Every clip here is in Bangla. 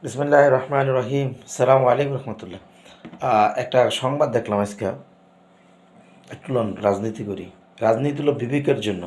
বিসমিল্লাহ রহমান রহিম। সালামু আলাইকুম রহমতুল্লাহ। একটা সংবাদ দেখলাম আজকে। একটু রাজনীতি করি। রাজনীতি হলো বিবেকের জন্য।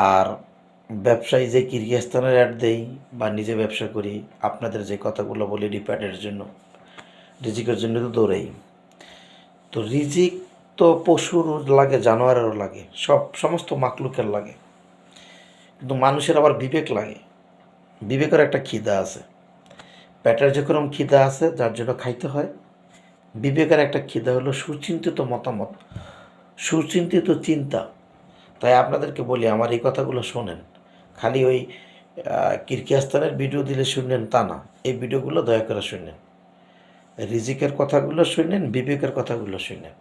আর ব্যবসায়ী যে কিরগিজস্তানের অ্যাড দেই বা নিজে ব্যবসা করি, আপনাদের যে কথাগুলো বলি ডিপার্টের জন্য, রিজিকের জন্য তো দৌড়াই। তো রিজিক তো পশুর লাগে, জানোয়ারেরও লাগে, সমস্ত মাকলুকের লাগে। কিন্তু মানুষের আবার বিবেক লাগে। বিবেকের একটা খিদা আছে। পেটের যেরকম খিদা আছে যার জন্য খাইতে হয়, বিবেকের একটা খিদা হলো সুচিন্তিত মতামত, সুচিন্তিত চিন্তা। তাই আপনাদেরকে বলি, আমার এই কথাগুলো শোনেন। খালি ওই কিরগিজস্তানের ভিডিও দিলে শুনলেন তা না, এই ভিডিওগুলো দয়া করে শুনেন। রিজিকের কথাগুলো শুনেন, বিবেকের কথাগুলো শুনেন।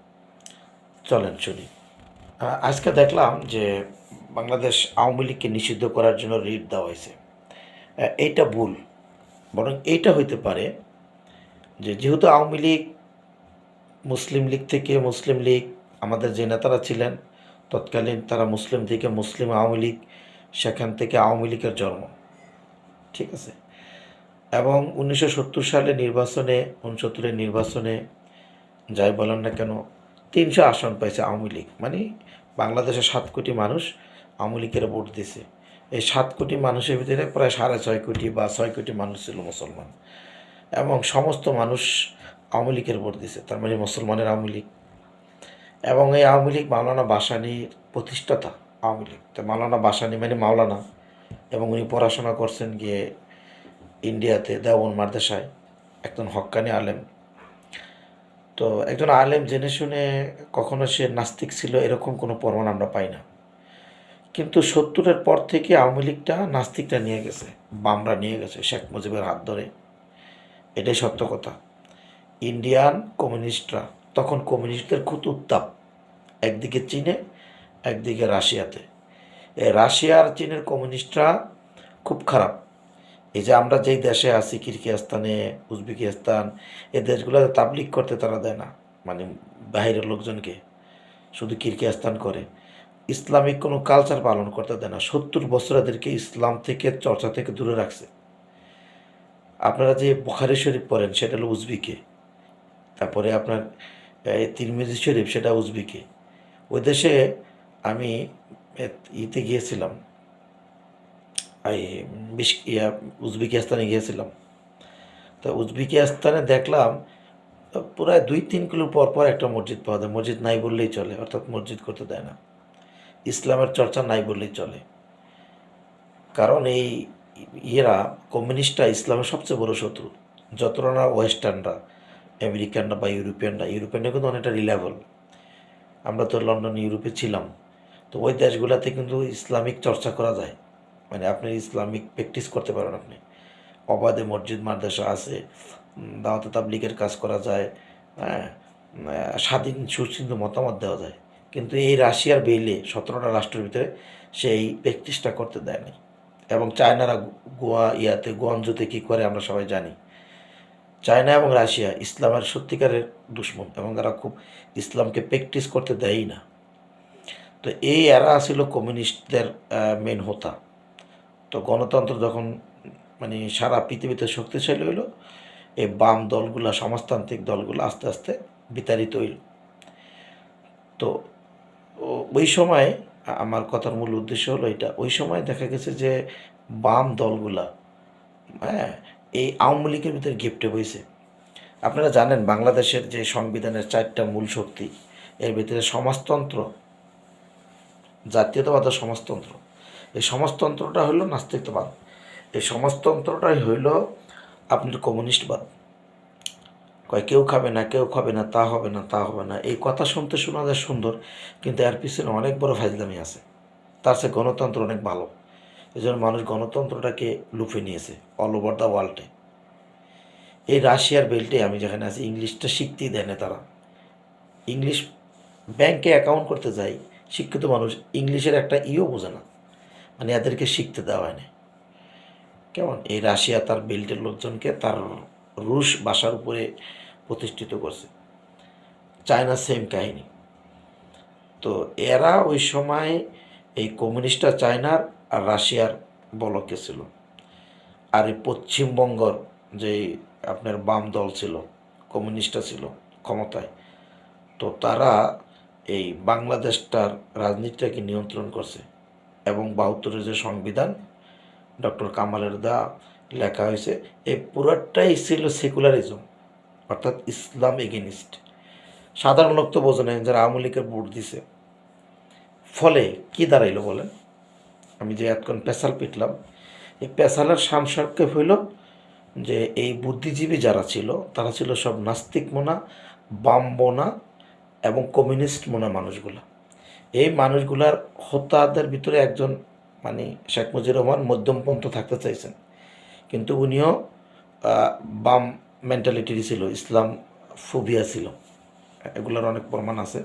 চলেন শুনি। আজকে দেখলাম যে বাংলাদেশ আওয়ামী লীগকে নিষিদ্ধ করার জন্য রিট দেওয়া হয়েছে। এইটা ভুল। বরং এইটা হইতে পারে যে যেহেতু আওয়ামী লীগ মুসলিম লীগ থেকে, মুসলিম লীগ আমাদের যে নেতারা ছিলেন তৎকালীন, তারা মুসলিম থেকে মুসলিম আওয়ামী লীগ, সেখান থেকে আওয়ামী লীগের জন্ম, ঠিক আছে। এবং 1970 সালে নির্বাচনে, 69-এর নির্বাচনে যাই বলেন না কেন, 300 আসন পাইছে আওয়ামী লীগ। মানে বাংলাদেশের 7 কোটি মানুষ আওয়ামী লীগের ভোট দিছে। এই 7 কোটি মানুষের ভিতরে প্রায় 6.5 কোটি বা 6 কোটি মানুষ ছিল মুসলমান, এবং সমস্ত মানুষ আওয়ামী লীগের ভোট দিছে, তার মানে মুসলমানের আওয়ামী লীগ। এবং এই আওয়ামী লীগ মাওলানা ভাসানীর প্রতিষ্ঠাতা আওয়ামী লীগ। তো মাওলানা ভাসানী মানে মাওলানা, এবং উনি পড়াশোনা করছেন গিয়ে ইন্ডিয়াতে দেওবন্দ মাদ্রাসায়, একজন হক্কানি আলেম। তো একজন আলেম জেনে শুনে কখনো সে নাস্তিক ছিল এরকম কোনো প্রমাণ আমরা পাই না। কিন্তু 70-এর পর থেকে আওয়ামী লীগটা নাস্তিকটা নিয়ে গেছে, বামরা নিয়ে গেছে শেখ মুজিবের হাত ধরে। এটাই সত্য কথা। ইন্ডিয়ান কমিউনিস্টরা, তখন কমিউনিস্টদের খুব উত্তাপ, একদিকে চীনে, একদিকে রাশিয়াতে। এই রাশিয়ার চীনের কমিউনিস্টরা খুব খারাপ। এই যে আমরা যেই দেশে আছি, কিরগিজস্তানে, উজবেকিস্তান, এই দেশগুলোতে তাবলিগ করতে তারা দেয় না, মানে বাহিরের লোকজনকে। শুধু কিরগিজস্তান করে, ইসলামিক কোনো কালচার পালন করতে দেয় না। 70 বছর এদেরকে ইসলাম থেকে, চর্চা থেকে দূরে রাখছে। আপনারা যে বুখারী শরীফ পড়েন সেটা হলো উজবেকে। তারপরে আপনার তিরমিজি শরীফ, সেটা উজবেকে। ওই দেশে আমি ইতে গিয়েছিলাম, এই উজবেকিস্তানে গিয়েছিলাম। তো উজবেকিস্তানে দেখলাম প্রায় 2-3 কিলো পর পর একটা মসজিদ পাওয়া যায়। মসজিদ নাই বললেই চলে, অর্থাৎ মসজিদ করতে দেয় না, ইসলামের চর্চা নাই বললেই চলে। কারণ এই ইয়েরা, কমিউনিস্টরা ইসলামের সবচেয়ে বড় শত্রু। যতটা না ওয়েস্টার্নরা, আমেরিকানরা বা ইউরোপিয়ানরা, ইউরোপিয়ানরা কিন্তু অনেকটা রিলায়েবল। আমরা তো লন্ডন, ইউরোপে ছিলাম। তো ওই দেশগুলোতে কিন্তু ইসলামিক চর্চা করা যায়, মানে আপনি ইসলামিক প্র্যাকটিস করতে পারেন। আপনি অবাধে মসজিদ মাদ্রাসা আছে, দাওয়াতে তাবলিগের কাজ করা যায়, হ্যাঁ, স্বাধীন সুচিন্তিত মতামত দেওয়া যায়। কিন্তু এই রাশিয়ার বেইলে 17টা রাষ্ট্রের ভিতরে সেই প্র্যাকটিসটা করতে দেয় নাই। এবং চায়নারা গোয়াঞ্জুতে কী করে আমরা সবাই জানি। চায়না এবং রাশিয়া ইসলামের সত্যিকারের দুশ্মন, এবং এরা খুব ইসলামকে প্র্যাকটিস করতে দেয়ই না। তো এই এরা ছিল কমিউনিস্টদের মেন হোতা। তো গণতন্ত্র যখন মানে সারা পৃথিবীতে শক্তিশালী হইল, এই বাম দলগুলা, সমাজতান্ত্রিক দলগুলো আস্তে আস্তে বিতাড়িত হইল। তো ওই সময় আমার কথার মূল উদ্দেশ্য হলো এটা, ওই সময় দেখা গেছে যে বাম দলগুলা, হ্যাঁ, এই আওয়ামী লীগের ভিতরে গিফটে হয়েছে। আপনারা জানেন বাংলাদেশের যে সংবিধানের 4টা মূল শক্তি, এর ভিতরে সমাজতন্ত্র, জাতীয়তাবাদ ও সমাজতন্ত্র। এই সমাজতন্ত্রটা হইল নাস্তিকতাবাদ। এই সমাজতন্ত্রটাই হইল আপনার কমিউনিস্টবাদ। কয় কেউ খাবে না, কেউ খাবে না, তা হবে না, তা হবে না। এই কথা শুনতে শোনা যায় সুন্দর, কিন্তু এর পিছনে অনেক বড় ফাজলামি আছে। তার চেয়ে গণতন্ত্র অনেক ভালো। এই জন্য মানুষ গণতন্ত্রটাকে লুফে নিয়েছে অল ওভার দ্য ওয়ার্ল্ডে। এই রাশিয়ার বেল্টে আমি যেখানে আছি, ইংলিশটা শিখতেই দেয় না তারা। ইংলিশ ব্যাংকে অ্যাকাউন্ট করতে যাই, শিক্ষিত মানুষ ইংলিশের একটা বোঝে না, মানে এদেরকে শিখতে দেওয়া হয় না। কেমন এই রাশিয়া তার বেল্টের লোকজনকে তার রুশ ভাষার উপরে প্রতিষ্ঠিত করছে। চায়না সেম কাহিনী। তো এরা ওই সময় এই কমিউনিস্টরা চায়নার আর রাশিয়ার বলকে ছিল। আর এই পশ্চিমবঙ্গর যে আপনার বাম দল ছিল, কমিউনিস্টরা ছিল ক্ষমতায়, তো তারা এই বাংলাদেশটার রাজনীতিটাকে নিয়ন্ত্রণ করছে। এবং ৭২-এর যে সংবিধান ডক্টর কামালের দা লেখা হয়েছে, এই পুরাটাই ছিল সেকুলারিজম, অর্থাৎ ইসলাম এগেনিস্ট। সাধারণ লোক তো বোঝে না, যারা আওয়ামী লীগের ভোট দিছে। ফলে কি দাঁড়াইলো বলেন? আমি যে এতক্ষণ পেশাল পিটলাম, এই পেশালের সাংসর্গে হইল যে এই বুদ্ধিজীবী যারা ছিল তারা ছিল সব নাস্তিক মোনা, বাম মোনা এবং কমিউনিস্ট মোনা মানুষগুলা। এই মানুষগুলার হত্যাদের ভিতরে একজন মানে শেখ মুজিবুর রহমান মধ্যমপন্থ থাকতে চাইছেন, কিন্তু উনিও বাম মেন্টালিটির ছিল, ইসলাম ফোবিয়া ছিল। এগুলোর অনেক প্রমাণ আছে।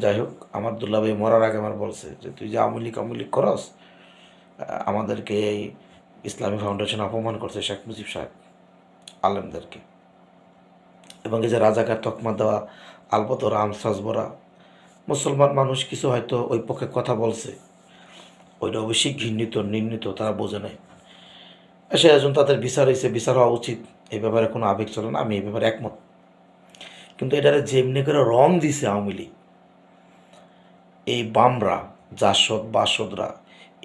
যাই হোক, আমার দুল্লাভাই মরার আগে আমার বলছে যে তুই যে আওয়ামী লীগ করস, আমাদেরকে এই ইসলামী ফাউন্ডেশন অপমান করছে শেখ মুজিব সাহেব আলেমদেরকে। এবং এই যে রাজাকার তকমা দেওয়া আলবদরা আমসাজবরা, মুসলমান মানুষ কিছু হয়তো ওই পক্ষে কথা বলছে, ওইটা অবশ্যই ঘৃণিত নির্ণীত, তারা বোঝে নাই। সে একজন তাদের বিচার হয়েছে, বিচার হওয়া উচিত, এই ব্যাপারে কোনো আবেগ চলে না, আমি এই ব্যাপারে একমত। কিন্তু এটারে যেমনি করে রং দিছে আওয়ামী লীগ, এই বামরা, জাসদ বাসদরা,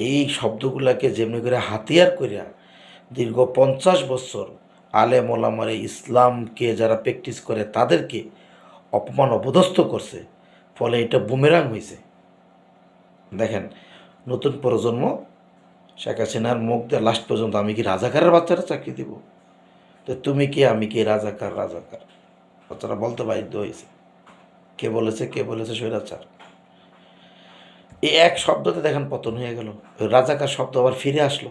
এই শব্দগুলাকে যেমনি করে হাতিয়ার করিয়া দীর্ঘ 50 বছর আলেম ওলামার এই ইসলামকে যারা প্র্যাকটিস করে তাদেরকে অপমান অপদস্থ করছে। ফলে এটা বুমেরাং হয়েছে। দেখেন, নতুন প্রজন্ম শেখ হাসিনার মুখ দিয়ে লাস্ট পর্যন্ত আমি কি রাজাকারের বাচ্চারা চাকরি দিব, তো তুমি কি আমি কি রাজাকার বাচ্চারা বলতে বাধ্য হয়েছে। কে বলেছে স্বৈরাচার, এই এক শব্দতে দেখেন পতন হয়ে গেল। ওই রাজাকার শব্দ আবার ফিরে আসলো।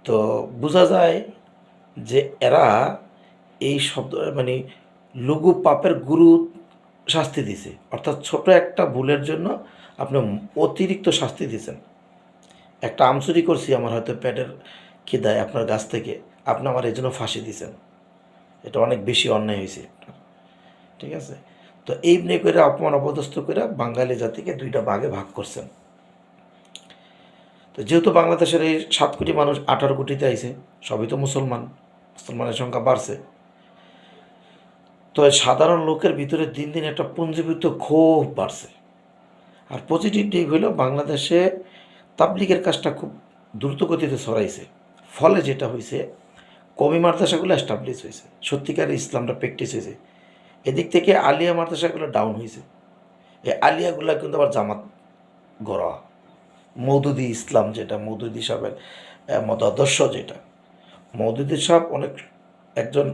তো বোঝা যায় যে এরা এই শব্দ মানে লঘু পাপের গুরু শাস্তি দিছে, অর্থাৎ ছোট একটা ভুলের জন্য আপনি অতিরিক্ত শাস্তি দিয়েছেন। একটা আম চুরি করছি, আমার হয়তো পেটের খিদায় আপনার গাছ থেকে, আপনি আমার এই জন্য ফাঁসি দিয়েছেন, এটা অনেক বেশি অন্যায় হয়েছে। ঠিক আছে, তো এই নিয়ে করে অপমান অপদস্থ করে বাঙালি জাতিকে দুইটা ভাগে ভাগ করছেন। তো যেহেতু বাংলাদেশের এই 7 কোটি মানুষ 18 কোটিতে আইছে, সবই তো মুসলমানের সংখ্যা বাড়ছে। তো সাধারণ লোকের ভিতরে দিন দিন একটা পুঞ্জীভূত ক্ষোভ বাড়ছে। আর পজিটিভ দিক হইল বাংলাদেশে তাবলিগের কাজটা খুব দ্রুত গতিতে ছড়াইছে। ফলে যেটা হয়েছে, কমি মাদ্রাসাগুলো এস্টাবলিশ হয়েছে, সত্যিকার ইসলামটা প্র্যাকটিস হয়েছে। এদিক থেকে আলিয়া মাদ্রাসাগুলো ডাউন হয়েছে। এই আলিয়াগুলো কিন্তু আবার জামাত গড়া, মৌদুদি ইসলাম যেটা, মৌদুদি সাহেবের মতাদর্শ যেটা। মৌদুদি সাহেব অনেক একজন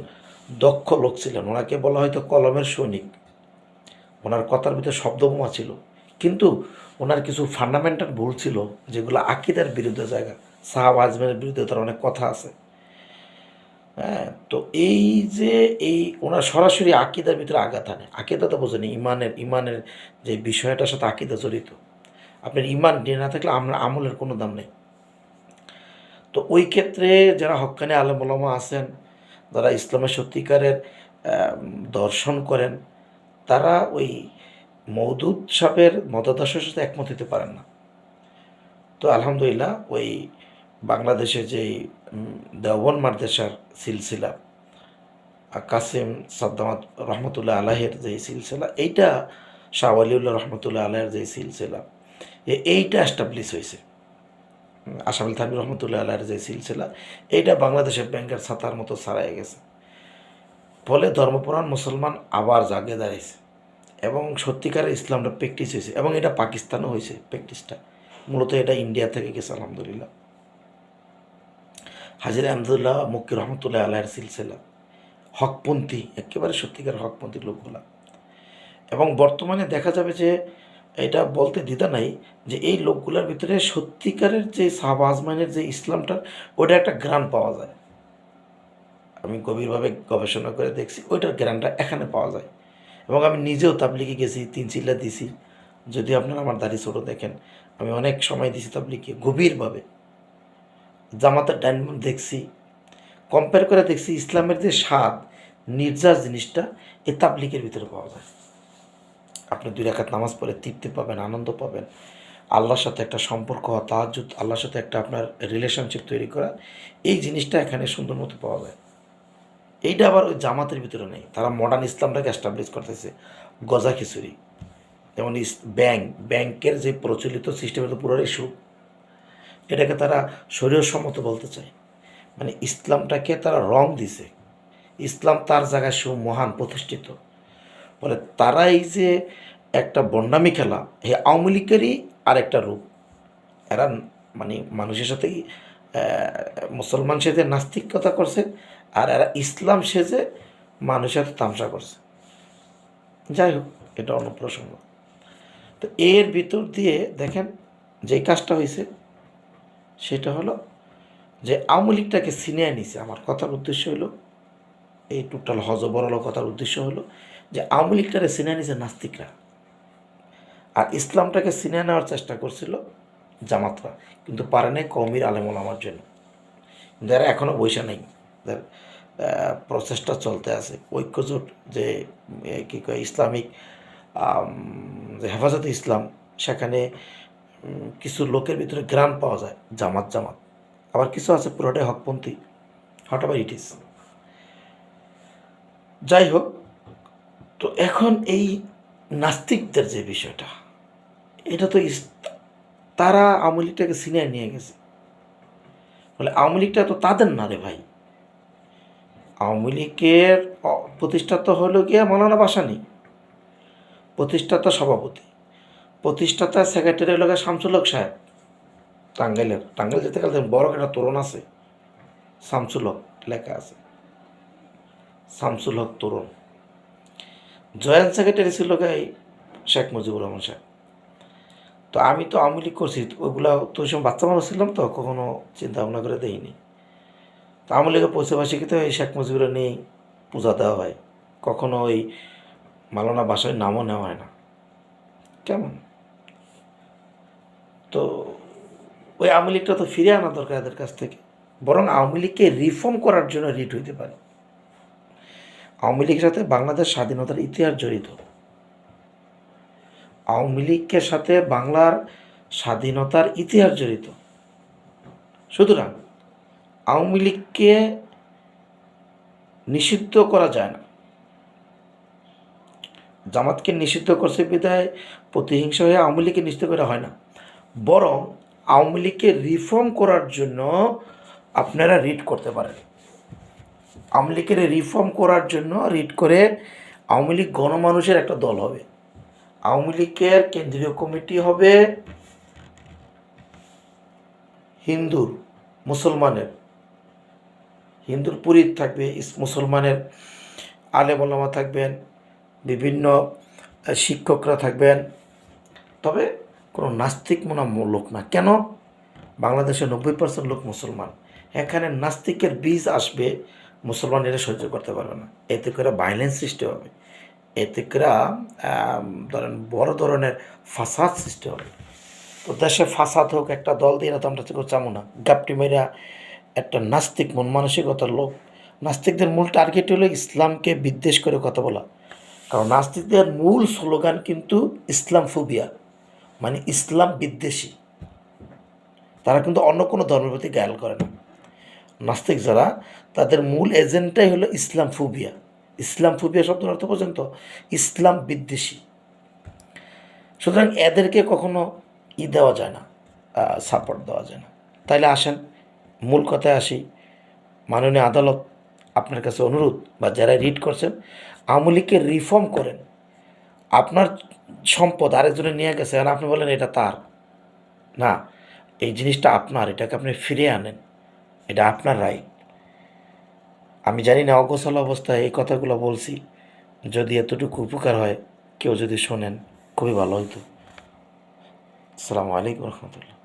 দক্ষ লোক ছিলেন, ওনাকে বলা হয়তো কলমের সৈনিক। ওনার কথার ভিতরে শব্দবোমা ছিল, কিন্তু ওনার কিছু ফান্ডামেন্টাল ভুল ছিল যেগুলো আকিদার বিরুদ্ধে জায়গা। সাহাবা আজমের বিরুদ্ধে তার অনেক কথা আছে। হ্যাঁ, তো এই যে এই ওনার সরাসরি আকিদার ভিতরে আঘাত আনে। আকিদা তো বোঝেনি, ইমানের যে বিষয়টার সাথে আকিদা জড়িত। আপনার ইমান নিয়ে না থাকলে আমরা আমলের কোনো দাম নেই। তো ওই ক্ষেত্রে যারা হক্কানি আলেম ওলামা আছেন, যারা ইসলামের সত্যিকারের দর্শন করেন, তারা ওই মওদুদ সাহেবের মতাদর্শের সাথে একমত হতে পারেন না। তো আলহামদুলিল্লাহ, ওই বাংলাদেশে যেই দেওবন্দ মাদ্রাসার সিলসিলা, কাসিম সাদ্দামাত রহমতুল্লাহ আলাহের যে সিলসিলা, এইটা শাহ ওয়ালিউল্লাহ রহমতুল্লাহ আলাহের যে সিলসিলা, এইটা এস্টাবলিশ হয়েছে। আসামিল থানভী রহমতুল্লাহ আলাহের যে সিলসিলা, এইটা বাংলাদেশের ব্যাংকের ছাতার মতো ছাড়াই গেছে। ফলে ধর্মপ্রাণ মুসলমান আবার জাগে দাঁড়িয়েছে এবং সত্যিকারের ইসলামটা প্র্যাকটিস হয়েছে। এবং এটা পাকিস্তানও হয়েছে প্র্যাকটিসটা, মূলত এটা ইন্ডিয়া থেকে গেছে আলহামদুলিল্লাহ। হাজির আহমদুল্লাহ মক্কি রহমতুল্লাহ আলাহের সিলসিলা, হকপন্থী, একেবারে সত্যিকার হকপন্থী লোকগুলা। এবং বর্তমানে দেখা যাবে যে এটা বলতে দ্বিধা নাই যে এই লোকগুলোর ভিতরে সত্যিকারের যে সাহাবা আজমাইনের যে ইসলামটার, ওটা একটা গ্রান পাওয়া যায়। আমি গভীরভাবে গবেষণা করে দেখছি, ওইটার গ্রানটা এখানে পাওয়া যায়। এবং আমি নিজেও তাবলিগে গেছি, 3 চিল্লা দিছি। যদি আপনারা আমার দাড়ি ছোটো দেখেন, আমি অনেক সময় দিছি তাবলিগে গভীরভাবে। জামাতের ডাইনমন্ড দেখছি, কম্পেয়ার করে দেখছি, ইসলামের যে স্বাদ নির্যাস জিনিসটা এই তাবলিগের ভিতরে পাওয়া যায়। আপনি 2 রাকাত নামাজ পড়ে তৃপ্তি পাবেন, আনন্দ পাবেন, আল্লাহর সাথে একটা সম্পর্ক হওয়া, তাহাজ্জুদ, আল্লাহর সাথে একটা আপনার রিলেশনশিপ তৈরি করা, এই জিনিসটা এখানে সুন্দর মতো পাওয়া যায়। এইটা আবার ওই জামাতের ভিতরে নেই। তারা মডার্ন ইসলামটাকে এস্টাবলিশ করতেছে, গজা খিচুড়ি। যেমন ব্যাংকের যে প্রচলিত সিস্টেমের তো পুরোটাই সুদ, এটাকে তারা শরীয়সম্মত বলতে চায়। মানে ইসলামটাকে তারা রং দিছে, ইসলাম তার জায়গায় মহান প্রতিষ্ঠিত। বলে তারা এই যে একটা বন্ডামি খেলা, এই আওয়ামী লীগেরই আর একটা রূপ। এরা মানে মানুষের সাথে মুসলমান সেজে নাস্তিকতা করছে, আর এরা ইসলাম সেজে মানুষের সাথে তামসা করছে। যাই হোক, এটা অন্য প্রসঙ্গ। তো এর ভিতর দিয়ে দেখেন যেই কাজটা হয়েছে সেটা হলো যে আওয়ামী লীগটাকে ছিনিয়ে নিছে। আমার কথার উদ্দেশ্য হলো, এই টোটাল হজবরল কথার উদ্দেশ্য হলো যে আওয়ামী লীগটাকে ছিনিয়ে নিছে নাস্তিকরা, আর ইসলামটাকে ছিনিয়ে নেওয়ার চেষ্টা করছিল জামাতরা, কিন্তু পারে নাই কওমির আলেম ওলামার জন্য। কিন্তু এরা এখনও বৈশা নেই, এদের প্রচেষ্টা চলতে আছে। ঐক্যজোট যে কী কয় ইসলামিক যে হেফাজতে ইসলাম, সেখানে কিছু লোকের ভিতরে গ্রাম পাওয়া যায় জামাত জামাত, আবার কিছু আছে পুরোটাই হকপন্থী, হোয়াট এভার ইট ইজ। যাই হোক, তো এখন এই নাস্তিকদের যে বিষয়টা, এটা তো তারা আওয়ামী লীগটাকে ছিনিয়ে নিয়ে গেছে। বলে আওয়ামী লীগটা তো তাদের না রে ভাই। আওয়ামী লীগের প্রতিষ্ঠাতা হলো গিয়ে মৌলানা ভাসানী, প্রতিষ্ঠাতা সভাপতি, প্রতিষ্ঠাতা সেক্রেটারি হলো শামসুল হক সাহেব, টাঙ্গাইল যেতে গেলে বড় একটা তোরণ আছে, শামসুল হক লেখা আছে, শামসুল হক তোরণ। জয়েন্ট সেক্রেটারি ছিল এই শেখ মুজিবুর রহমান সাহেব। তো আমি তো আওয়ামী লীগ করছি, ওইগুলো তো ওই সময় বাচ্চা মানুষ ছিলাম, তো কখনো চিন্তা ভাবনা করে দেইনি। তো আওয়ামী লীগের পৈশাবাসীকে এই শেখ মুজিবুরের নিয়েই পূজা দেওয়া হয়, কখনো ওই মাওলানা ভাসানীর নামও নেওয়া হয় না। কেমন? তো ওই আওয়ামী লীগটা তো ফিরে আনা দরকার এদের কাছ থেকে, বরং আওয়ামী লীগকে রিফর্ম করার জন্য রিট হইতে পারে। আওয়ামী লীগের সাথে বাংলাদেশ স্বাধীনতার ইতিহাস জড়িত, আওয়ামী লীগের সাথে বাংলার স্বাধীনতার ইতিহাস জড়িত। সুতরাং আওয়ামী লীগকে নিষিদ্ধ করা যায় না। জামাতকে নিষিদ্ধ করছে বিধায় প্রতিহিংসা হয়ে আওয়ামী লীগকে নিষিদ্ধ করা হয় না, বরং আওয়ামী লীগকে রিফর্ম করার জন্য আপনারা রিট করতে পারেন। আওয়ামী লীগের রিফর্ম করার জন্য রিট করে আওয়ামী লীগ গণমানুষের একটা দল হবে। আওয়ামী লীগের কেন্দ্রীয় কমিটি হবে হিন্দুর, মুসলমানের, হিন্দুর পুরোহিত থাকবে, মুসলমানের আলেম ওলামা থাকবেন, বিভিন্ন শিক্ষকরা থাকবেন, তবে কোনো নাস্তিক মনা লোক না। কেন? বাংলাদেশে 90% লোক মুসলমান, এখানে নাস্তিকের বীজ আসবে, মুসলমান এটা সহ্য করতে পারবে না। এতে করে ভায়োলেন্স সৃষ্টি হবে, এতে করে ধরেন বড় ধরনের ফাসাদ সৃষ্টি হবে। তো দেশে ফাসাদ হোক, একটা দল দিয়ে তো আমরা কেউ চামো না। গাপটি মেরা একটা নাস্তিক মন মানসিকতার লোক, নাস্তিকদের মূল টার্গেট হলো ইসলামকে বিদ্বেষ করে কথা বলা। কারণ নাস্তিকদের মূল স্লোগান কিন্তু ইসলাম ফোবিয়া, মানে ইসলাম বিদ্বেষী। তারা কিন্তু অন্য কোনো ধর্মের প্রতি গায়াল করে না। নাস্তিক যারা, তাদের মূল এজেন্ডাই হলো ইসলাম ফোবিয়া। ইসলাম ফোবিয়া শব্দের অর্থ পর্যন্ত ইসলাম বিদ্বেষী। সুতরাং এদেরকে কখনো দেওয়া যায় না, সাপোর্ট দেওয়া যায় না। তাইলে আসেন মূল কথায় আসি। মাননীয় আদালত, আপনার কাছে অনুরোধ, বা যারা রিড করছেন, আওয়ামী লীগকে রিফর্ম করেন। আপনার সম্পদ আরেকজনে নিয়ে গেছে, আর আপনি বলেন এটা তার না, এই জিনিসটা আপনার, এটাকে আপনি ফিরিয়ে আনেন, এটা আপনার রাইট। আমি জানি না অগোছাল অবস্থায় এই কথাগুলো বলছি, যদি এতটুকু উপকার হয়, কেউ যদি শোনেন খুবই ভালো হতো। আসসালামু আলাইকুম রহমতুল্লাহ।